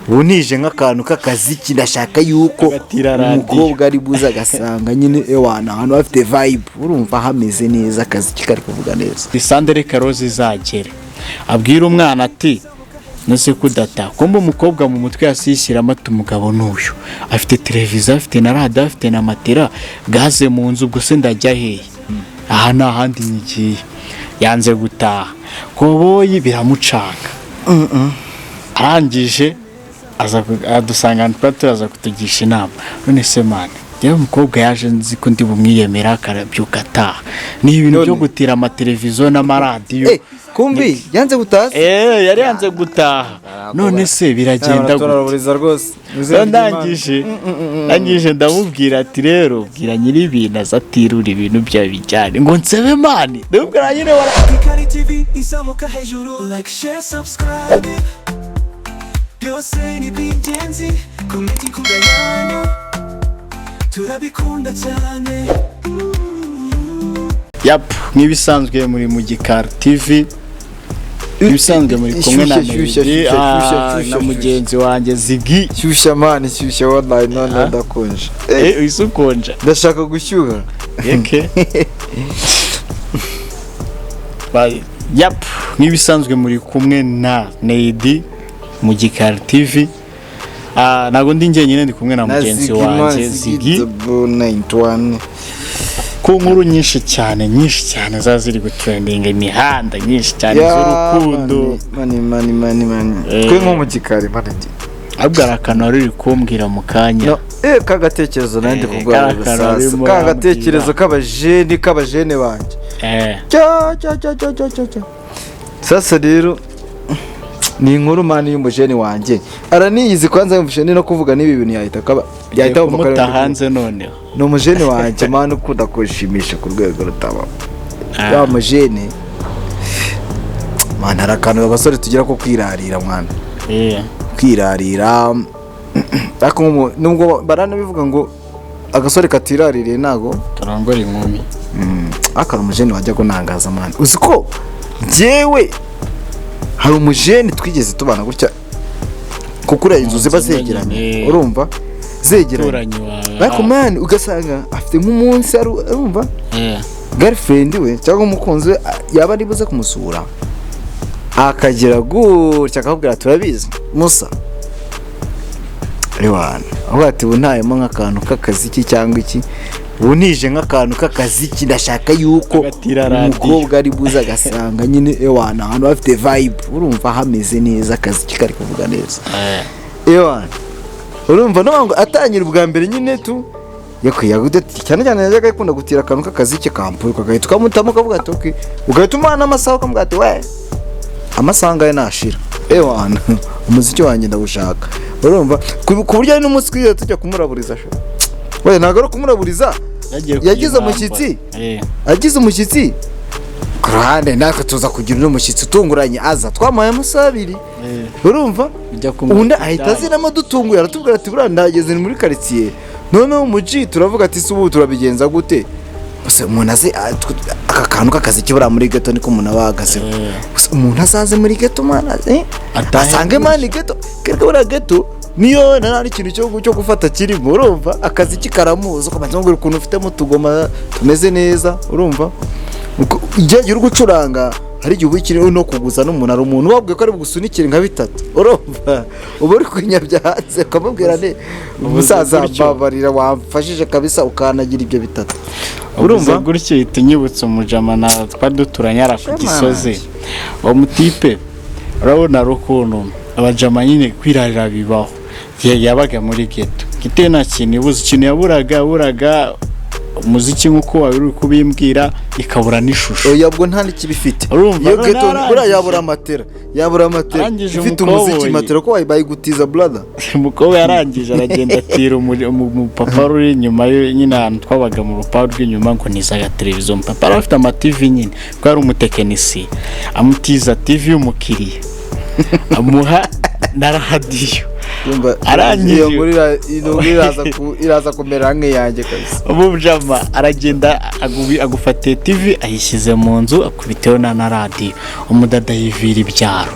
bunije nk'akantu k'akaziki ndashaka yuko umukobwa ari buza agasanga nyine ewana ahantu bafite vibe urumva hameze neza akaziki kari kuvuga neza. Sandre Karozi zagere abwira umwana ati nose kudata kumba umukobwa mu mutwe yasishyiramo ati umugabo n'uyu afite televiziyo afite na radio afite na matera gaze mu nzu ubwo se ndajya hehe aha nta handi nyigiye yanze gutaha koboyi biramucanga arangije aza adusanga turaza kutugisha inama none se mane yewe umukobwa yaje nzi ko ndi bumwiyemera akarabyuka ataha ni ibintu byo gutira amateleviziyo n'amaradiyo kumbi yanze gutaha yari yanze gutaha none se biragenda turaraburiza rwose ndangije ndamubwira ati rero bwira nyiri ibintu azatirura ibintu bya bijyane ngo nsebe mani ndabwira nyine Kikali TV izamuka hejuru like share subscribe byose ni by'ingenzi komenti kugayana turabikunda cyane. Yap nk'ibisanzwe muri mu Gikari TV ibisanzwe muri kumwe na mugenzi wanjye Ziggy shyushya mani shyushya wallahi none ndakonje isukonja ndashaka gushyuha yeke yap nk'ibisanzwe muri kumwe na Nedi mu Gikari TV nago ndi njyenyine ndi kumwe na mugenzi wanjye Ziggy ku nkuru nyinshi cyane zaziri gutrendinga imihanda nyinshi cyane z'urukundo mani twe nko mu Gikari mani abwo arakana ruri kumbwira mu kanya kagatekerezo nandi kugwa gusasa kagatekerezo k'abajene banje sasa rero ni inkuru mani y'umujene wanje araniyizi kwanza y'umujene no kuvuga nibi bintu yahita umuta hanze none no mujene wanje mani ukunda kushimisha ku rwego rutaba ya mujene mani arakana abasore tugira ko kwirarira mwana kwirarira ariko nubwo barana bivuga ngo agasore katiraririye nago turangora inkumi akara umujene wajya kunangaza mani uziko jewe hari umujene twigeze tubana gutya kukura inzu ziba zegeranye urumva zegeranye ariko mani ugasanga afite nk'umunsi urumva girlfriend we cyangwa umukunzi we yaba ari buze kumusura akagira gutya akabwira turabizi musa rewana aho ati bunayemo nk'akantu k'akaziki cyangwa iki bunije nk'akantu k'akaziki ndashaka yuko umukobwa ari buza agasanga nyine ewana ahantu bafite vibe urumva hameze neza akaziki kari kuvuga neza ewana urumva no ngo atangira ubwa mbere nyine tu yakwiyagude cyane yajyaga ikunda gutira akantu k'akaziki kampuruka gahita ukamutamo kavuga ati okay ugahita umwana amasaha ukamuga ati we amasanga ye nashira ewana umuziki wanjye ndagushaka urumva ku buryo ari n'umunsi twiye tujya kumuraburiza sho we nagaro kumuraburiza yagize umushyitsi agize umushyitsi kurande naka tuza kugira n'umushyitsi utunguranye aza twamaye amasaha 2 urumva undi ahita aziramo dutunguye aratubwira ati bura ndageze muri quartier none umuji turavuga ati subu turabigenza gute bose umuntu aze aka kantu k'akaziki bura muri ghetto niko umuntu abagaze umuntu azaze muri ghetto mana asange mani ghetto kereka bura ghetto niyo nari ikintu cyo gufata kirimo urumva akaziki karamuza ukabanza ngo ukuntu ufitemo tugoma tumeze neza urumva ujya gucuranga hari igihe ubikiri no kuguza n'umuntu ari umuntu wabwiye ko ari bugusunikira nka 3 urumva uba uri kwinyabyahatse ukamubwira ne umusaza babarira wamfashije kabisa ukanagira ibyo 3 urumva gutyo itunyibutse umujama na twaduturanyara ku Gisozi uwo mutipe urabona rukuntu abajama nyine kwirarira bibaho yabaga muri ghetto kitena kintu ibuze ikintu yaburaga umuziki nkuko wabiri kubimbwira ikabura n'ishusho yabwo nta nikibifite iyo ghetto bura yabura amatera ifite umuziki matera ko bayigutiza brother umukobwa yarangije aragenda atira umupapa ruri inyuma nyine ahantu twabaga mu ruparu rw'inyuma ngo nizaga televiziyo papa afite ama TV nyine ko ari umutekinisi amutiza TV y'umukiriya amuha na radio arangije iraza kumera nk'iyanjye kabisa umujama aragenda agufatiye TV ayishyize mu nzu akubiteho na radio umudada yivira ibyaro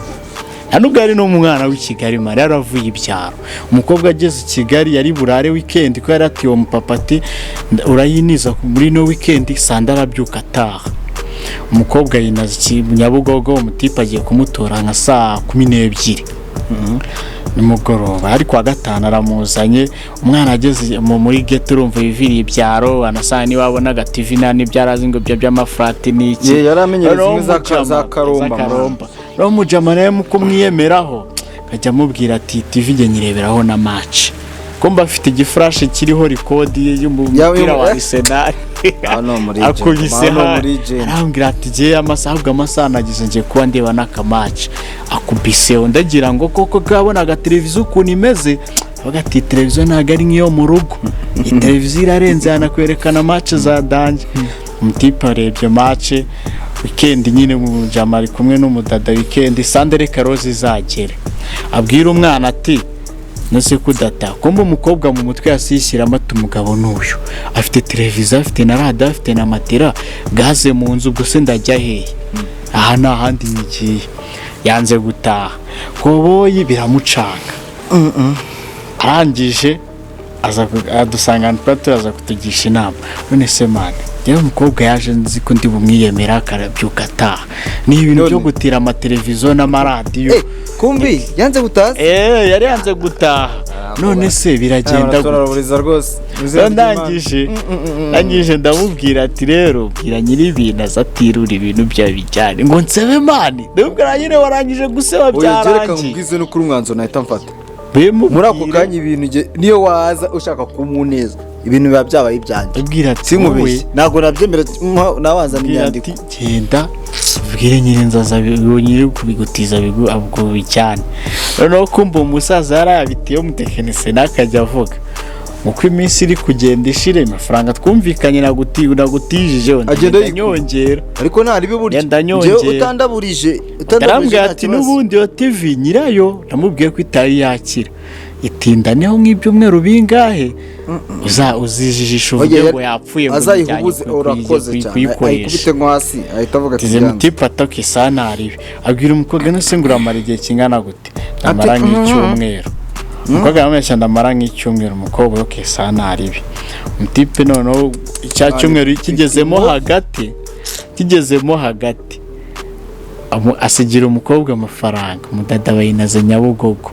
nubwo ari n'umwana w'i Kigali mari yaravuye ibyaro. Umukobwa ageze i Kigali yari burare weekend ko yaratiye uwo mupapa ati urayiniza muri no weekend sanda arabyuka ataha. Umukobwa yinaza Nyabugogo umutipe agiye kumutora nka saa 12 nimugoroba, ariko wa gatanu aramuzanye. Umwana ageze muri ghetto urumva biviriye ibyaro, anasanga ni wabonaga TV nani byarazi ngo by'amafrati n'iki. yaramenyereza zimwe za Karomba. Rero mujama naye muko mwiyemeraho kajya mubwira ati TV nge nyireberaho na match ko mba afite igiflash kiriho record y'umupira wa Arsenal. Akubise arambwira ati je amasaha nagize nje kuba ndeba n'akamatch. Akubise ndagira ngo koko kabonaga televiziyo ukuntu imeze, avuga ati televiziyo ntago ari nk'iyo mu rugo, televiziyo irarenze yanakwerekana match za danje. Umutipe arebye match weekend nyine mu jamari kumwe n'umudada weekend Sandere Karozi zagere, abwira umwana ati nose kudata kumba umukobwa mu mutwe yasishyira amata umugabo n'uyu afite televiziyo afite na radio afite na matera gaze mu nzu, ubwo se ndajya hehe? Aha nta handi ngiye. Yanze gutaha Koboyi biramucanga. Arangije aza adusangana turaza kutugisha inama. None se mane yewe umukobwa yaje nzi ko ndi bumwiyemera akarabyuka ataha, ni ibintu byo gutira amateleviziyo n'amaradiyo. Kumbi yanze gutaha? Yari yanze gutaha. None se biragenda rwose. Ndangije ndamubwira ati rero bwira nyiri ibintu azatirura ibintu byabijyane ngo nsebe mani. Ndabwira nyine warangije guseba byarangiye. Oya ubwize no kuri umwanzo nahita mfata. Muri ako kanya ibintu niyo waza ushaka kumuneza ibintu biba byabaye ibyanjye. Ubwira ati sinkubeshye ntago nabyemera nabanza n'inyandiko. Genda ubwire nyine nzaza nyiri kubigutiza abwo bicyane. Noneho kumva umusaza yarabitiye umutekinisiye nakajya avuga uko iminsi iri kugenda ishire amafaranga twumvikanye nagutijije agenda nyongera, ariko ntari biburyo je utandaburije ati n'ubundi yo TV nyirayo namubwiye ko itari yakira itindaneho nk'ibyumweru bingahe uzijijisha uvuge ngo yapfuye ngo azayihubuze urakoze cyane ayikubite nko hasi ahita avuga ati mutipe atoke sana aribe abwira umukobwa nase ngura amara igihe kingana gute amara nk'icyumweru. Umukobwa yamesha ndamara nk'icyumweru, umukobwa yoke sana aribe. Umutipe noneho icya cyumweru kigezemo hagati asigira umukobwa amafaranga, umudada bayinaze Nyabugogo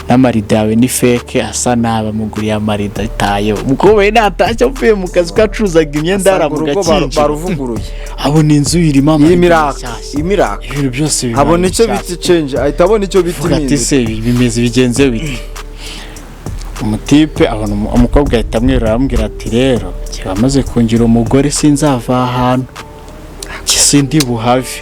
n'amarida yawe ni fake asa naba muguriye amarida itaye. Umukobwa we natashye apfuye mu kazi kacuzaga imyenda aramugakinje baruvuguruye abona inzu irimo imiraka ibintu byose abona icyo biti change ahita abona icyo biti ati se bimeze bigenze bite. Umutipe abona umukobwa ahita amwirura amubwira ati rero kiba kungira umugore sinzava ahantu kisindi buhavi.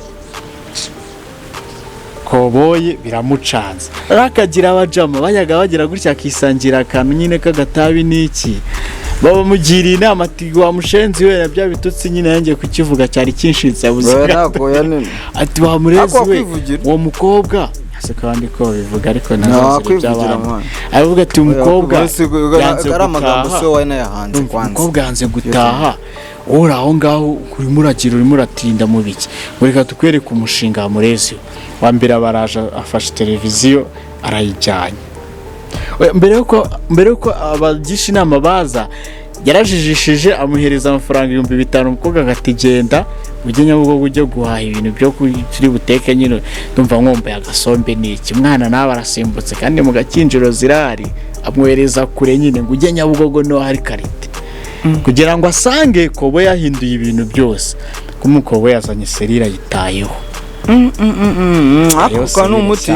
Koboye biramucanza rakagira abajama bayaga bagira gutya akisangira akantu nyine kagatabi n'iki, baba mugira inama ati wa mushenzi we nabya bitutsi nyine yangiye kukivuga cyari kinshitse abuzika ati wa murezi we uwo mukobwa ase kandi ko bivuga ariko nazo by'abana avuga ati umukobwa yanze umukobwa yanze gutaha ora aho ngaho kuri muragira uri muratinda mu biki ngo reka tukwereke umushinga wa murezi wa mbere baraje afashe televiziyo arayijyanye. mbere yuko abagisha inama baza yarajijishije amuhereza amafaranga 5,000 umukobwa agatigenda ujye Nyabugogo ujye guhaha ibintu byo kuri buteke nyine ndumva nkombe yagasombe n'iki. Mwana nawe arasimbutse kandi mu gakinjiro zirari amwereza kure nyine ngo ujye Nyabugogo no hari karite kugira ngo asange Kobo yahinduye ibintu byose kumukobo yazanye serira yitayeho. Ako n'umuti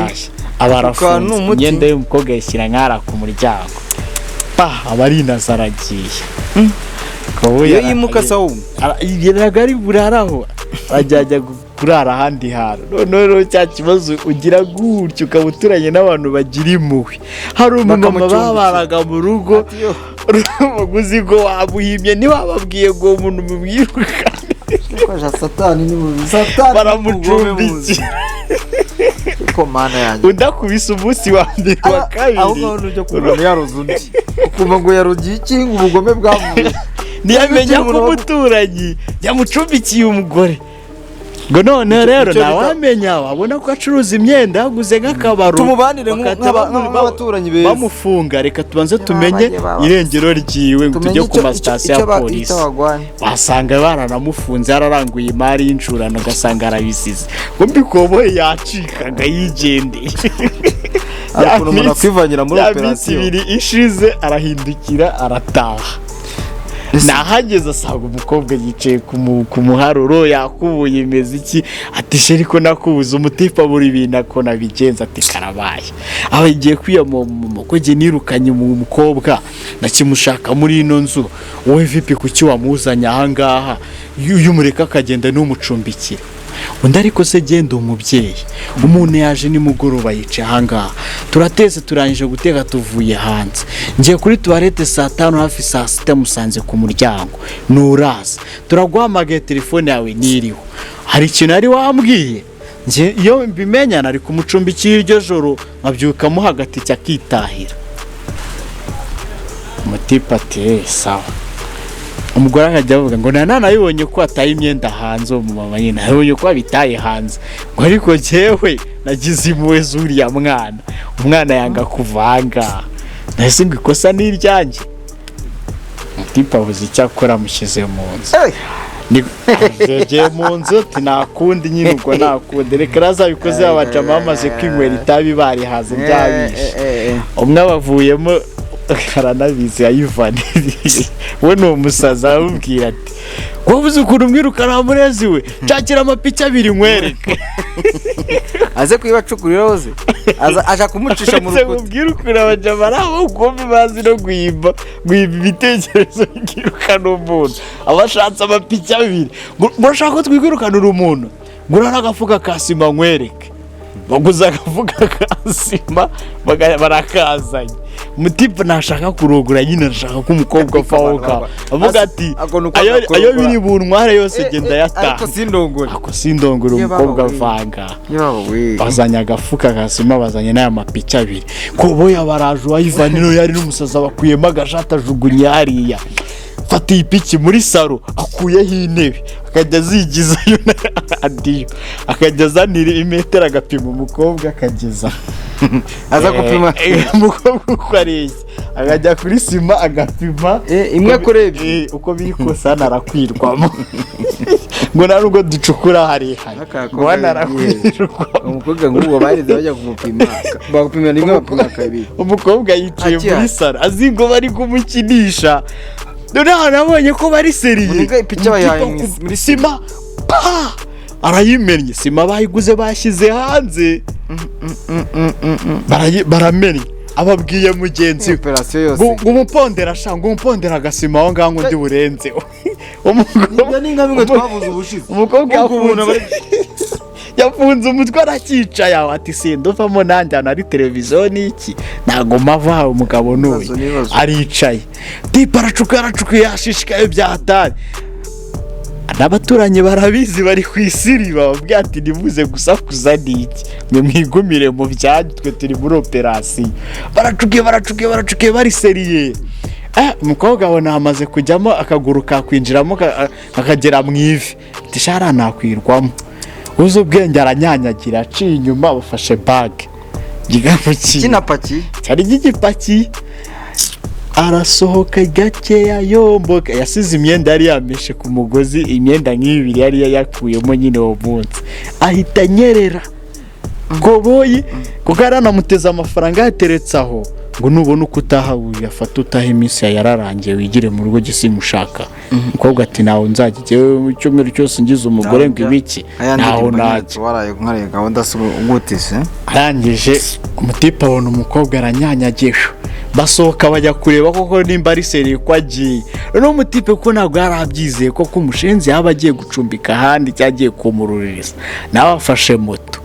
abarafunze imyenda y'umukobwa yishyira nkara ku muryango abari nazaragiye. Kobo yimuka sawu yagari buraraho ajyaja kurara handi haro none cya kibazo ugira gutyo ukabuturanye n'abantu bagira impuhwe. Hari umumama babaraga mu rugo umuguzigo wabuhimye niwababwiye ngo umuntu mumwiruka koja satani ni mu satani baramucumbiki ko mana yanjye udakubise umunsi wa mbere wa kabiri aho ngaho ujya kubona yaroze undi kuma ngo yarogiye ikinga ubugome bwavuye ntiyamenya ko umuturanyi yamucumbikiye umugore ngo none rero ntawamenya wabona ko acuruza imyenda yaguze nk'akabaro tumubanire nk'abaturanyi beza bamufunga reka tubanze tumenye irengero ryiwe ngo tujye ku masitasiyo ya polisi wasanga baranamufunze yararanguye imari y'inshurano ugasanga arabisize ngo mbikoboye yacikaga yigendeye ariko umuntu akwivangira muri operasiyo ibiri ishize arahindukira arataha nahageze asanga umukobwa yicaye ku muharuro yakubuye imeze iki ati sheri ko nakubuze umutipa buri bintu akona bigenza ati karabaye aho igiye kwiyamama ko nge nirukanye mu mukobwa nakimushaka muri ino nzu wowe vipi kuki wamuzanye ahangaha iyo umureka akagenda n'umucumbikira undi ariko se genda umubyeyi umuntu yaje nimugoroba yicaye ahangaha turateze turangije guteka tuvuye hanze ngiye kuri tuwarete saa 5 hafi saa 6 musanze ku muryango nuraza turaguhamagaye telefone yawe niriho hari ikintu ari wambwiye nge iyo mbimenya nari kumucumbikira iryo joro nkabyukamo hagati cyakitahira umutipa ati sawa umugore akajya avuga ngo nanayibonye ko ataye imyenda hanze mu mama nyine nabonye ko abitaye hanze ngo ariko jewe nagize impuhwe zuriya umwana yanga kuvanga nahise ngo ikosa n'iryanjye umutipa abuze icyo akora amushyize mu nzu yegeye mu nzu nakundi nyine ubwo nakundi reka razabikoze abajama bamaze kwinywera itabi barihaze byabishe umwe abavuyemo karanabizi yayivaniriye we ni umusazi aramubwira ati wabuze ukuntu umwirukana murezi we nshakira amapica abiri nkwereke aze kuyibacukurira hose aja kumucisha mu rukuta mubwira ukuntu abajama ari abagombi bazi no guhimba ibitekerezo byirukana umuntu abashatse amapica abiri ngo urashaka ko twikirukanura umuntu ngo urane agafuka ka sima nkwereke baguze agafuka ka sima barakazanye umutipa ntashaka kurogura nyine ashaka ko umukobwa afahoka avuga ati ayo biri buntware yose genda yataha ako sindongore umukobwa avanga bazanye agafuka kasima bazanye n'aya mapica abiri koboya baraje wayivaniro yari n'umusazi bakuyemo agashata ajugunye hariya fata ipiki muri saro akuyeho intebe akajya azigizayo na radiyo akajya azanira imetero agapima umukobwa akageza aza gupima umukobwa uko areshya akajya kuri sima agapima imwe kuri ebyiri uko biri kose hano arakwirwamo ngo nta nubwo ducukura harehare ngo hano arakwirwamo umukobwa nk'ubwo barize bajya kumupima bagupima rimwe bapima kabiri umukobwa yicaye muri saro azi ngo bari kumukinisha dore hano abonye ko bari seriye muri sima arayimennye sima bayiguze bashyize hanze baramennye ababwiye mugenzi we ngo umupondera ashanga umupondera agasima aho ngaho undi burenzeho umukobwa yafunze umutwe arakicaye aho ati sinduvamo nanjye hano ari televiziyo n'iki ntabwo mava umugabo n'uyu aricaye tipa aracukuye yashishikaye byatari n'abaturanyi barabizi bari ku isiri bababwira ati nimuze gusakuza n'iki mwe mwigumire mu byanyu twe turi muri operasiyo baracukiye bari seriye umukobwa abona hamaze kujyamo akaguru kakwinjiramo kakagera mu ivi ati shara nakwirwamo uzi ubwenge aranyanyagira aciye inyuma bafashe bage kinapaki cyari gipaki arasohoka gakeya yomboka yasize imyenda yari yameshe ku mugozi imyenda nk'ibiri yari yakuyemo nyine uwo munsi ahita nyerera goboyi kuko yaranamuteze amafaranga yateretse aho ngo nubona uko utaha uyafata utaha iminsi yararangiye wigire mu rugo gisimushaka umukobwa ati nawe nzajya mu cyumweru cyose ngize umugore ngo ibiki naho najya waraye nkariye gahunda ugutise arangije umutipa abona umukobwa aranyanyagisha basohoka bajya kureba koko nimba ari seriye ko agiye noneho umutipe ko ntabwo yarabyizeye ko umushinzi yaba agiye gucumbika ahandi cyangwa agiye kumuruririza nawe afashe moto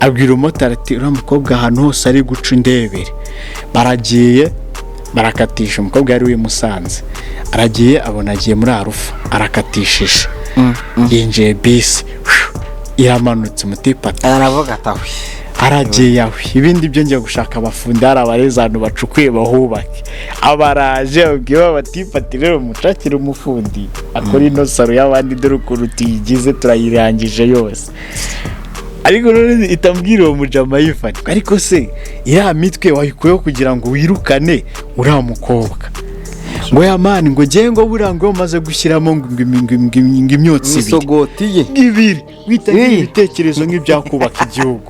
abwira umumotari ati uriya mukobwa ahantu hose ari guca indebere baragiye barakatisha umukobwa yari wimusanze aragiye abona agiye muri arufa arakatishije yinjiye bisi iramanutse umutipa aravuga atawe aragiye yawe ibindi byo ngiye gushaka abafundi hari abarezi ahantu bacukuye bahubake abaraje ubwiye batifatire rero mucakire umufundi akora ino saro y'abandi dore ukuntu tuyigize turayirangije yose ariko none itambwira uwo mujama yifata ariko se iriya mitwe wayikuyeho kugira ngo wirukane uriya mukobwa ngo ya mani ngo ngiye ngo buriya ngo maze gushyiramo ngo imyotsi isogotiye ibiri witangira ibitekerezo nk'ibyakubaka igihugu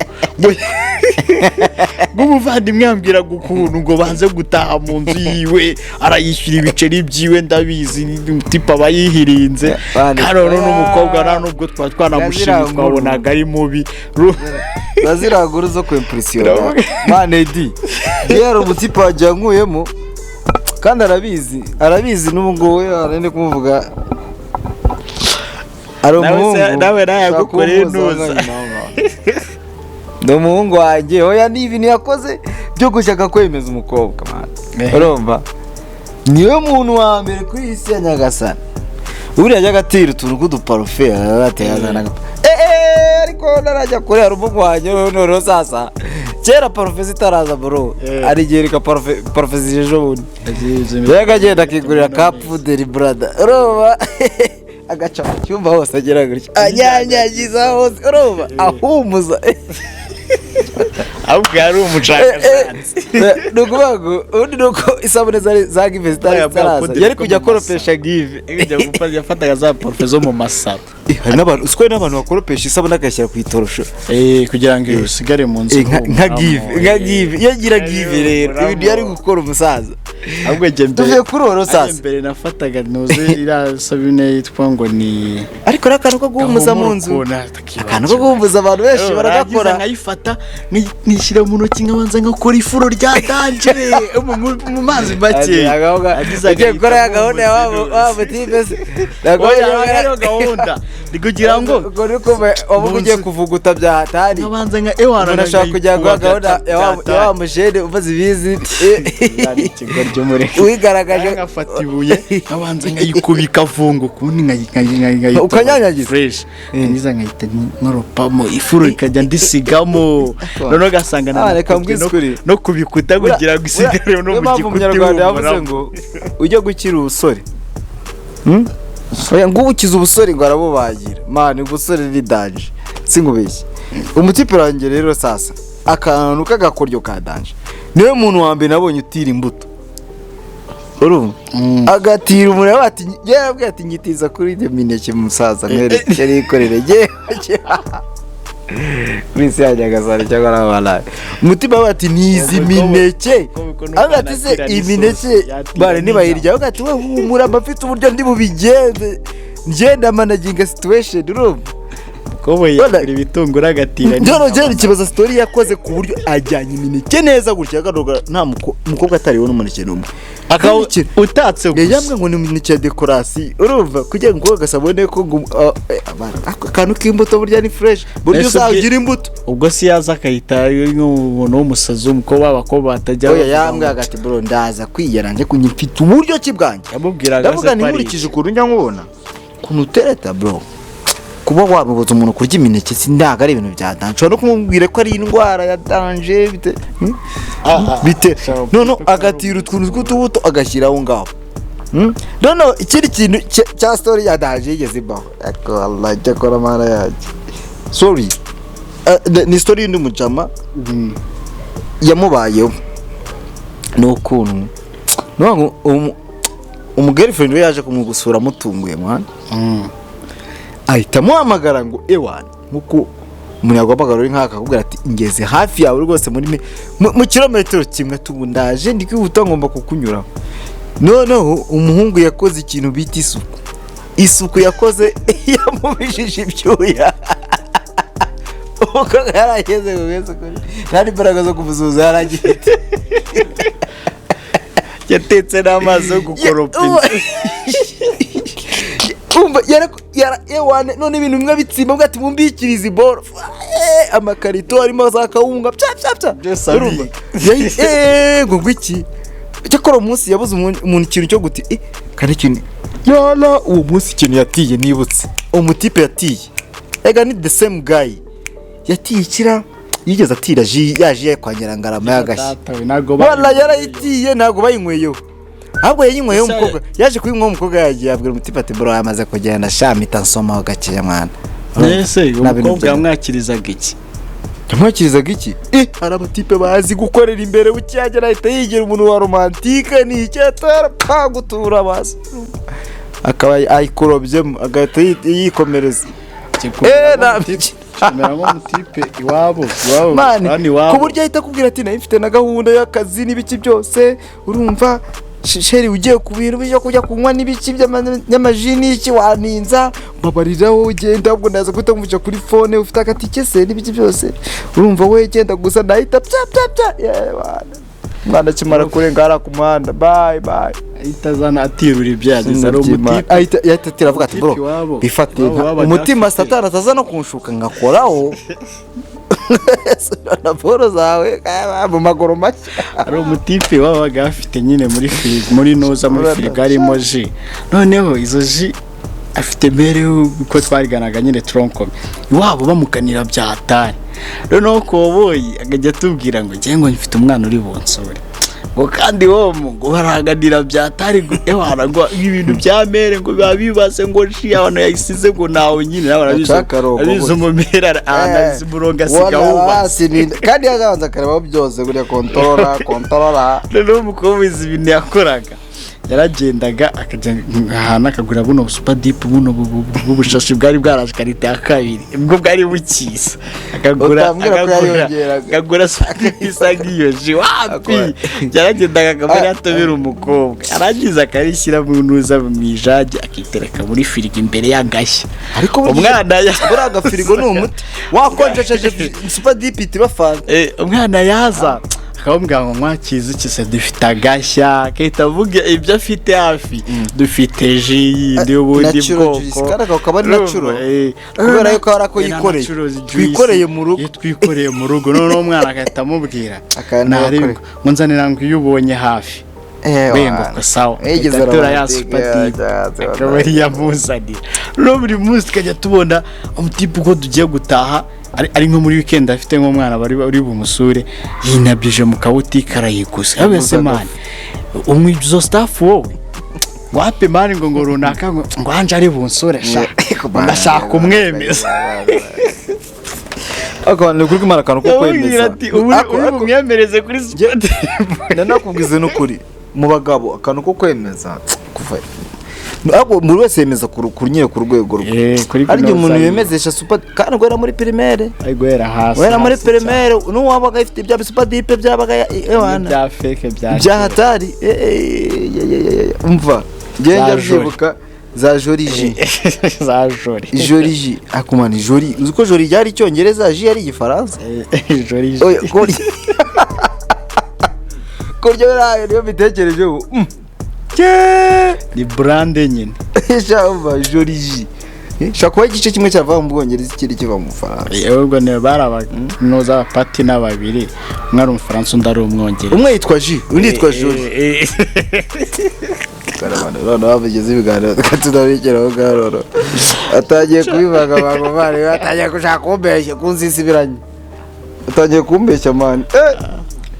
nk'umuvandimwe yambwiraga ukuntu ngo banze gutaha mu nzu yiwe arayishyura ibiceri byiwe ndabizi tipa aba yihirinze kandi n'umukobwa nta nubwo twaba twanamushimye twabonaga ari mubi baziragura zo kwempurisiyo manedi rero umutipa wagiye nkuyemo kandi arabizi n'ubu ngubu arende kumuvuga ari umuhungu nawe yagukoreye ntuza ni umuhungu wanjye oya ni ibintu yakoze byo gushaka kwemeza umukobwa urumva niwe muntu wa mbere kuri iyi si ya Nyagasani buriya ajya agatira utuntu tw'uduparufe ariko narajya kure hari umuhungu wanjye noneho sasa kera parufe zitaraza bro arigereka parufe zijeje bundi yega agenda akigurira ka puderi brada urumva agaca mu cyumba hose agera gutya anyanyagiza hose urumva ahumuza ahubwo yari umushakashatsi ni ukuvuga ngo ubundi ni uko isabune za give zitaraza yari kujya akoropesha give yafataga za parufe zo mu masaro hari n'abantu usiko n'abantu bakoropesha isabune agashyira ku itorosho kugira ngo usigare mu nzu nka give iyo agira give rero ibintu yari gukora umusaza ahubwo njye tuvuye kuri uwo sasa mbere nafataga nuze iriya sabune yitwa ngo ni ariko n'akantu ko guhumuza mu nzu akantu ko guhumuza abantu benshi baragakora nkayifata nishyira mu ntoki nkabanza ngakora ifuro rya danje mu mazi make ugiye gukora ya gahunda ya wa mutipe se rero gahunda kugira ngo wavuga ugiye kuvuguta bya hatari nkabanza nka ewana nashaka kujya guha gahunda ya wa mujene umaze ibizi wigaragaje nkafata ibuye nkabanza nkayikubika vungo ukundi nkayita ukanyanyagiza fresh ngiza nkayita nkoropamo ifuro ikajya ndisigamo noneho ugasanga no kubikuta kugira ngo isigare no mu gikuta yavuze ngo ujye gukira ubusore ngo ubukize ubusore ngo arabubagira mani ubusore ni danje singubeshye umutipe wanjye rero sasa akantu k'agakoryo ka danje niwe muntu wa mbere nabonye utira imbuto urumva agatira umuriro bati yarabwiye ati ngitiza kuri ibyo mineke musaza mwereke yikorere kuri se yajyaga sare cyangwa n'abana umutima bati nizi mineke agati se imineke bare nibayirya agati we humura mafite uburyo ndi bubigenze ngenda managinga situation urumva kobo yakira ibitungura agatira none je ikibazo story yakoze ku buryo ajyanye imineke neza gutya gadoga nta mukobwa atariwe n'umuneke numwe akaho utatse gusa yamwe ngo ni imineke ya decoration urumva kugira ngo gasabone ko akantu k'imbuto burya ni fresh buryo uzagira imbuto ubwo si yaza akayita nk'umuntu w'umusazi umukobwa abakobwa batajya oya yambwe agati bro ndaza kwiyaranje kunyifite uburyo kibwanjye yamubwiraga ndavuga nkurikije ukuntu njya nkubona kuntu tereta bro kuba wamubuza umuntu kurya imineke sindaga ari ibintu bya danje no kumubwira ko ari indwara ya danje bite none agatira utwuntu tw'utubuto agashyiraho ngaho none ikindi kintu cya story ya danje yigeze baho ako Allah cyakora mara yaje sorry ni story y'undi mujama yamubayeho n'ukuntu no umugirlfriend we yaje kumugusura mutunguye mwana ahita muhamagara ngo ewana nkuko umunyagwamagara uri nkaka akubwira ati ingeze hafi yawe rwose muri mu kilometero kimwe tubundaje ndi kwihuta ngomba kukunyuraho noneho umuhungu yakoze ikintu bita isuku yakoze yamubishije ibyuya uko yarageze ngo wese kuri nari imbaraga zo kumusuhuza yaragiye yatetse n'amazi yo gukoropa ewane none ibintu bimwe bitsimba ngo ati mumbikirize iboro amakarito arimo za kawunga ngo ngwiki cyakora umunsi yabuze umuntu ikintu cyo guti kandi ikintu yala uwo munsi ikintu yatiye nibutse umutipe yatiye ega ni the same guy yatiye yigeze atira yaje kwa Nyirangarama y'agashya wala yarayitiye ntabwo bayinyweyeho ahubwo yayinyweyeho umukobwa yaje kuyinywa umukobwa yagiye abwira umutipe ati bro yamaze kugenda shamita nsomaho gakeya mwana nese umukobwa yamwakirizaga iki yamwakirizaga iki hari abatipe bazi gukorera imbere ukiyagera ahita yigira umuntu wa romantike ni icyatara gutura basi akaba ayikorobyemo agahita yikomereza kimera nk'umutipe iwabo ku buryo ahita akubwira ati nayifite na gahunda y'akazi n'ibiki byose urumva sheri ugiye ku bintu byo kujya kunywa n'ibiki by'amaji n'iki waninza mbabariraho ugenda ahubwo ndaza guhita mvuga kuri fone ufite akatike se n'ibiki byose urumva we genda gusa nahita mwana kimara kurenga hariya ku muhanda bye ahita azana atirura ibyagize ari umutipe ahita atira avuga ati bro bifate umutima satani ataza no kunshuka ngakoraho na poro zawe mu magoro make ari umutipe wabaga afite nyine muri firigo muri noza muri firigo harimo ji noneho izo ji afite mbere uko twariganaga nyine tronkome iwabo bamukanira bya hatari noneho koboyi akajya atubwira ngo ngiye ngo mfite umwana uri bonsore ngo kandi wowe ngo baraganira bya hatari ewana ngo ibintu bya mere ngo biba bibaze ngo ji abantu yayisize ngo nawe nyine abizo mu mera anazi muronga sigahuba kandi yaganza akareba byose gure kontrola noneho umukobwa izi ibintu yakoraga yaragendaga akajya ahantu akagura buno super deep buno bubushashi bwari bwaraje karite ya kabiri ubwo bwari bukiza akagura isa nk'iyo ji wapi yaragendaga akaba yatobera umukobwa arangiza akarishyira mu ntuza mu ijage akitereka muri firigo imbere y'agashya ariko umwana buriya agafirigo ni umuti wakonjesheje super deep itibafana umwana yaza akabambwira ngo mwakize iki se dufite agashya akahita avuga ibyo afite hafi dufite ji yindi y'ubundi bwoko kandi akaba ari natural kubera yuko hari ako yikoreye twikoreye mu rugo noneho umwana agahita amubwira ngo nzanira ngo iyo ubonye hafi wengo ko sawa tura ya supadipe akaba ari yamuzanira no buri munsi tukajya tubona umutipe uko tugiye gutaha ari nko muri weekend afite nk'umwana bari bumusure yinabije mu kabutike arayigusa abese man umwizo staff wowe wape mani ngo runaka ngo anje ari bunsure sha ndashaka umwemeza akabana kuri kimara kantu ko kwemeza ubu mwemereze kuri nanakubwize n'ukuri mu bagabo akantu ko kwemeza kuva abo muri wese yemeza kunyire ku rwego rwe ariko umuntu yemezesha super kandi gwera muri primaire gwera hasi gwera muri primaire n'uwabaga ifite ibya super deep byabaga bya fake bya hatari umva ngenda byibuka za joriji joriji akumana jori uziko jori ryari cyongereza ji yari igifaransa joriji kurya baraye niyo bitekereje ubu ni brande nyine shamba joriji shakwa igice kimwe cyava mu Bwongereza ikindi kiva mu Faransa yego ne barabanoza pati n'ababiri umwe ari umufaransa undi ari umwongereza umwe yitwa ji undi yitwa jori karabana none babigeze ibiganiro tunabigeraho garoro atagiye kubivaga abantu bari atagiye gushaka kumbeshya kunzisi biranye atagiye kumbeshya man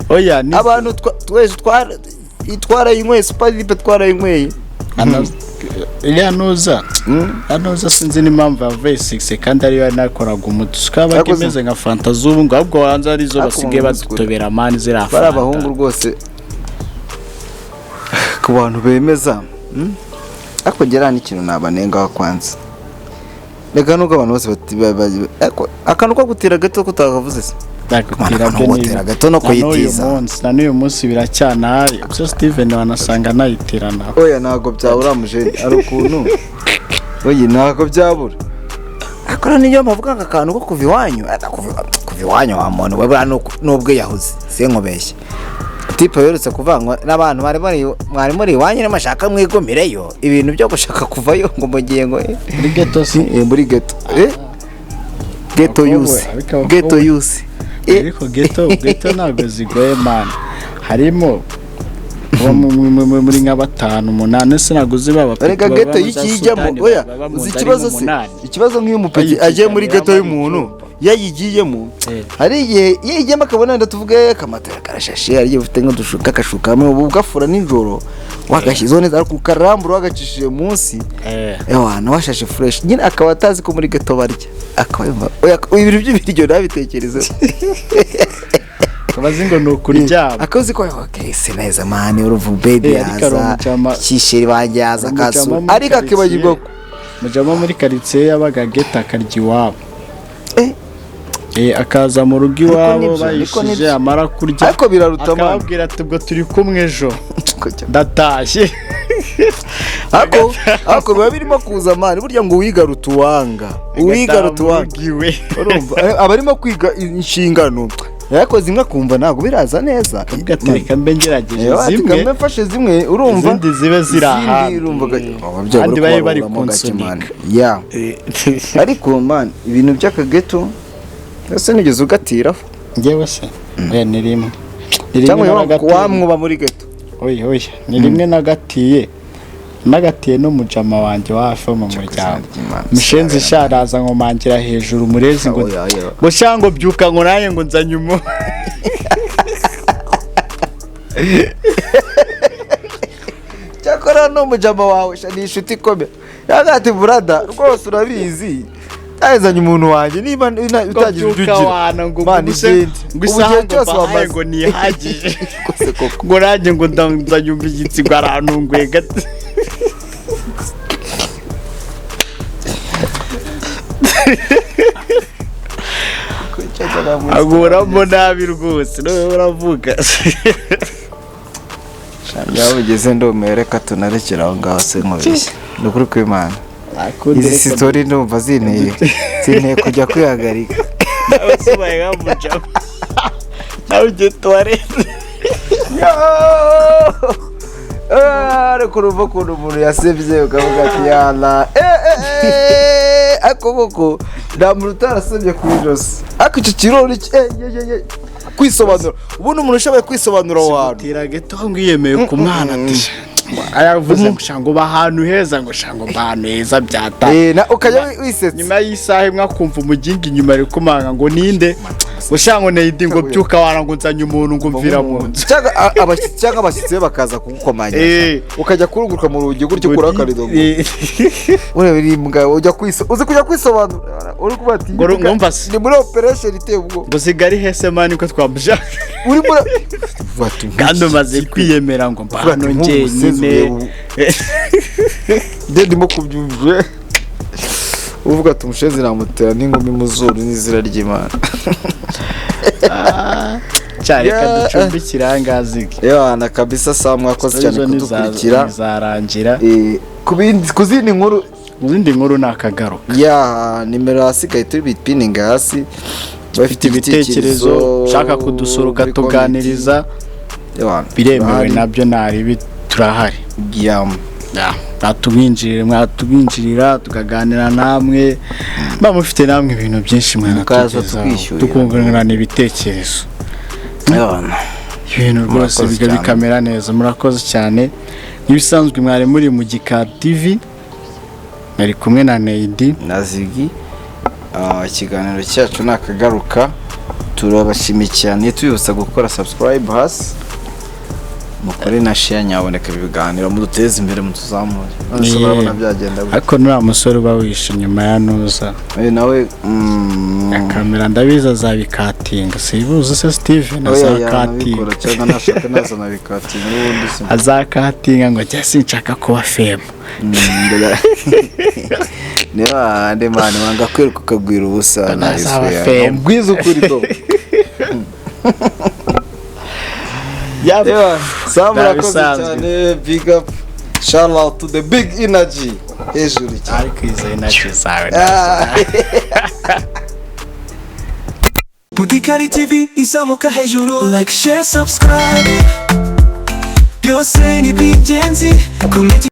oya ni abantu twese itwara inkweye super deep twara inkweye anoza sinzi n'impamvu ya V6 kandi ariyo yanakoraga umuti ukaba kimeze nka fanta z'ubu ngo ahubwo hanze ari zo basigaye badutobera mani zirafa bari abahungu rwose ku bantu bemeza ako ngera n'ikintu nabanenga kwanza reka nuko abantu bose akantu ko gutira gato kutakavuze se gutira gato no kuyitiza na n'uyu munsi biracyana byo Steven wanasanga nayitirana oya nago byabura muje ari ukuntu oye nago byabura akora niyo mavuga akantu ko kuva iwanyu wa muntu wabura nubwo yahuze senkobeshye tipe yoretse kuvangwa n'abantu mwari muri iwanyu n'amashaka mwigomireyo ibintu byo gushaka kuvayo ngo mugiye ngo muri ghetto muri ghetto ghetto use ariko ghetto ntabwo zigoye man harimo muri nka 5-8 sinaguze baba reka ghetto yikijyamo oya uzi ikibazo se ikibazo nk'iyo umupeki agiye muri ghetto y'umuntu yayigiyemo hari igihe yigiyemo akabona wenda tuvuge kamatera karashashe hari igihe ufite nk'udushuka akashuka ubu ugafura nijoro wagashyizeho neza ariko ukarambura wagacishije munsi ewana washashe fresh nyine akaba atazi ko muri gato barya akaba yumva ibintu by'ibiryo nabitekerezeho kabazi ngo nukuryama akazi ko okay se neza mani uruvu baby yaza kisheri banjye yaza kaso ariko akibagirwa mujama muri quartier yabaga geta karya iwabo akaza mu rugo iwabo bayishije amara kurya ariko biraruta mani akabwira ati ubwo turi kumwe ejo ndatashye ako biba birimo kuza mani burya ngo uwigaruta uwanga urumva abarimo kwiga inshingano yakoze imwe kumva ntago biraza neza ugatereka mbe ngerageje zimwe mfashe zimwe urumva izindi zibe ziri ahandi urumva abandi bari kunsunika ariko man ibintu by'akageto ese nigeze ugatiraho ngewe se ni rimwe wamwuba muri geto oya ni rimwe nagatiye n'umujama wanjye wafe mu muryango mushenzi sharaza nkomangira hejuru murezi ngo shango byuka ngo naye ngo nzanye umu cyakora n'umujama wawe ni inshuti ikomeye yagati burada rwose urabizi yazanye umuntu wanjye niba utagize ujugira mani ubugihe cyose wamaze ngo nihagije ngo nanjye ngo nzanye umugitsi ngo arantunguye gato aguramo nabi rwose nawe uravuga yabugeze ndumva reka tunarekera aho ngaho se nkubeshye ni ukuri kw'Imana izi sitori ndumva zinteye kujya kwihagarika nawe subaye nkamujamo nawe ugiye tuwareze ariko urumva ukuntu umuntu yasebye ukavuga ati yala akoboko nta muntu utarasebye ku ijosi ariko icyo kirori kwisobanura ubundi umuntu ushoboye kwisobanura aho hantu tirageto ngo yiyemeye ku mwana ati ayavuze ngo shango bahantu heza ngo shango bahantu heza byata ukajya wisetsa nyuma y'isaha imwe akumva umugingi inyuma ari kumanga ngo ninde ngo shango neyidi ngo byuka wana ngo nzanye umuntu ngo mvira mu nzu cyangwa abashyitsi be bakaza kugukomanya ukajya kuruguruka mu rugi gutyo kuri akarido ureba imbwa ujya kwisobanura uri kuba ati ni muri operation iteye ubwo ngo sigari hese mani ko twamushaka uri muri kandi umaze kwiyemera ngo mbano njyenyine ndimo kubyumva uvuga ati umushenzi namutera n'ingumi mu zuru n'izira ry'Imana cyane kaducumbikira angazike yana kabisa saa mwakoze cyane kudukurikira bizarangira ku zindi nkuru nakagaruka nimero hasigaye turi bipininga hasi bafite ibitekerezo ushaka kudusuruka tuganiriza biremewe nabyo nari turahari mwatubinjirira tukaganira namwe mufite namwe ibintu byinshi mwatugezaho tukungurana ibitekerezo ibintu rwose bikamera neza murakoze cyane nk'ibisanzwe mwari muri mu Gikari TV nari kumwe na Neidi na Ziggy ikiganiro cyacu nakagaruka turabashimiye cyane tubibutsa gukora subscribe hasi mukore na share nyaboneka ibiganiro muduteze imbere mutuzamure urabona byagenda ariko nura musore uba wishe nyuma ya nuza nawe kamera ndabiza zabikatinga sibuze se Steve na zakatinga cyangwa nashaka nazo nabikatinga n'ubundi se azakatinga ngo jya sinshaka kuba fame niba ande mani wanga kwiruka ukagwira ubusa na bwiza ukuri do Sam murakoze cyane big up shout out to the big energy hejuru cyane ariko izo energy zawe Gikari TV izamuka hejuru like share subscribe byose ni by'ingenzi